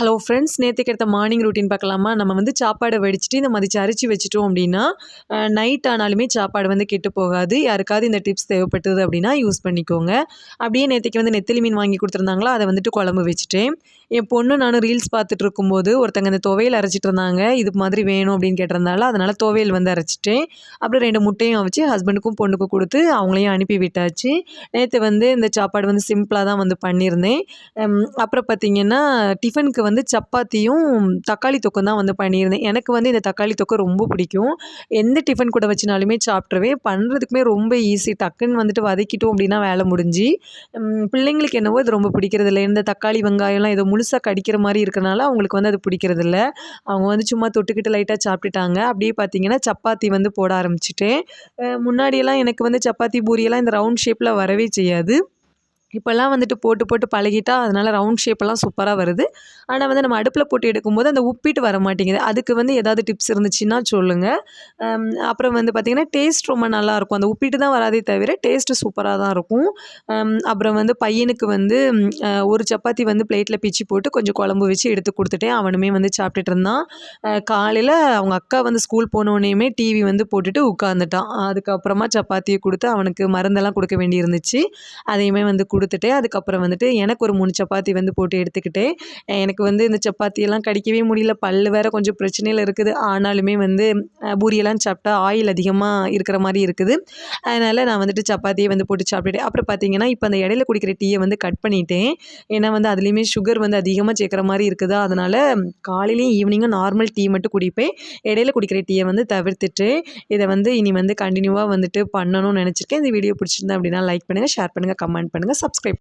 Hello friends, நேற்றுக்கு எடுத்த morning routine பார்க்கலாமா? நம்ம வந்து சாப்பாடை வடிச்சிட்டு இந்த மதிச்சு அரைச்சி வச்சுட்டோம் அப்படின்னா, நைட் ஆனாலுமே சாப்பாடு வந்து கெட்டு போகாது. யாருக்காவது இந்த டிப்ஸ் தேவைப்பட்டது அப்படின்னா யூஸ் பண்ணிக்கோங்க. அப்படியே நேற்றுக்கு வந்து நெத்திலி மீன் வாங்கி கொடுத்துருந்தாங்களா, அதை வந்துட்டு குழம்பு வச்சுட்டேன். என் பொண்ணு நானும் ரீல்ஸ் பார்த்துட்டு இருக்கும்போது ஒருத்தங்க இந்த துவையல் அரைச்சிட்டு இருந்தாங்க. இது மாதிரி வேணும் அப்படின்னு கேட்டிருந்தால, அதனால துவையல் வந்து அரைச்சிட்டேன். அப்புறம் 2 முட்டையும் அவிச்சு ஹஸ்பண்டுக்கும் பொண்ணுக்கும் கொடுத்து அவங்களையும் அனுப்பி விட்டாச்சு. நேற்று வந்து இந்த சாப்பாடு வந்து சிம்பிளா தான் வந்து பண்ணியிருந்தேன். அப்புறம் பார்த்தீங்கன்னா, டிஃபனுக்கு வந்து சப்பாத்தியும், தக்காளி தொக்கும் தான் வந்து பண்ணியிருந்தேன். எனக்கு வந்து இந்த தக்காளி தொக்கு ரொம்ப பிடிக்கும். எந்த டிஃபன் கூட வச்சுனாலுமே சாப்பிட்ருவேன். பண்ணுறதுக்குமே ரொம்ப ஈஸி. டக்குன்னு வந்துட்டு வதக்கிட்டோம் அப்படின்னா வேலை முடிஞ்சு. பிள்ளைங்களுக்கு என்னவோ இது ரொம்ப பிடிக்கிறதில்ல. இந்த தக்காளி, வெங்காயம்லாம் ஏதோ முழுசா கடிக்கிற மாரி இருக்கனால அவங்களுக்கு வந்து அது பிடிக்கிறதில்ல. அவங்க வந்து சும்மா தொட்டுக்கிட்டு லைட்டா சாப்பிட்டுட்டாங்க. அப்படியே பார்த்தீங்கன்னா, சப்பாத்தி வந்து போட ஆரம்பிச்சுட்டேன். முன்னாடியெல்லாம் எனக்கு வந்து சப்பாத்தி, பூரியெல்லாம் இந்த ரவுண்ட் ஷேப்ல வரவே செய்யாது. இப்போல்லாம் வந்துட்டு போட்டு போட்டு பழகிட்டா, அதனால ரவுண்ட் ஷேப்பெல்லாம் சூப்பரா வருது. ஆனா வந்து நம்ம அடுப்புல போட்டு எடுக்கும்போது அந்த உப்பிட்டு வர மாட்டேங்குது. அதுக்கு வந்து ஏதாவது டிப்ஸ் இருந்துச்சுன்னா சொல்லுங்க. அப்புறம் வந்து பார்த்தீங்கன்னா, டேஸ்ட் ரொம்ப நல்லாயிருக்கும். அந்த உப்பிட்டு தான் வராதே தவிர டேஸ்ட்டு சூப்பரா தான் இருக்கும். அப்புறம் வந்து பையனுக்கு வந்து ஒரு சப்பாத்தி வந்து பிளேட்ல பிச்சு போட்டு கொஞ்சம் குழம்பு வச்சு எடுத்து குடுத்துட்டேன். அவனுமே வந்து சாப்பிட்டுட்டு இருந்தான். காலையில அவங்க அக்கா வந்து ஸ்கூல் போனோனேயுமே டிவி வந்து போட்டுட்டு உட்காந்துட்டான். அதுக்கப்புறமா சப்பாத்திய குடுத்து அவனுக்கு மருந்தெல்லாம் குடுக்க வேண்டி இருந்துச்சு. அதையுமே வந்து குடுத்துட்டு, அதுக்கப்புறம் வந்துட்டு எனக்கு ஒரு 3 சப்பாத்தி வந்து போட்டு எடுத்துக்கிட்டேன். எனக்கு வந்து இந்த சப்பாத்தியெல்லாம் கடிக்கவே முடியல. பல்லு வேற கொஞ்சம் பிரச்சனையில இருக்குது. ஆனாலுமே வந்து பூரியெல்லாம் சாப்பிட்டா ஆயில் அதிகமா இருக்கிற மாரி இருக்குது. அதனால நான் வந்துட்டு சப்பாத்தியே வந்து போட்டு சாப்பிட்டுட்டேன். அப்புறம் பார்த்தீங்கன்னா, இப்ப அந்த இடையில குடிக்கிற டீய வந்து கட் பண்ணிட்டேன். ஏன்னா வந்து அதுலயுமே சுகர் வந்து அதிகமா சேர்க்கிற மாரி இருக்குதா, அதனால காலையிலயும் ஈவினிங்கும் நார்மல் டீ மட்டும் குடிப்பேன். இடையில குடிக்கிற டீய வந்து தவிர்த்துட்டு, இத வந்து இனி வந்து கன்டினியூவா வந்துட்டு பண்ணணும்னு நெனச்சிருக்கேன். இந்த வீடியோ பிடிச்சிருந்தா அப்படின்னா லைக் பண்ணுங்க, ஷேர் பண்ணுங்க, கமெண்ட் பண்ணுங்க, சப்ஸ்கிரைப்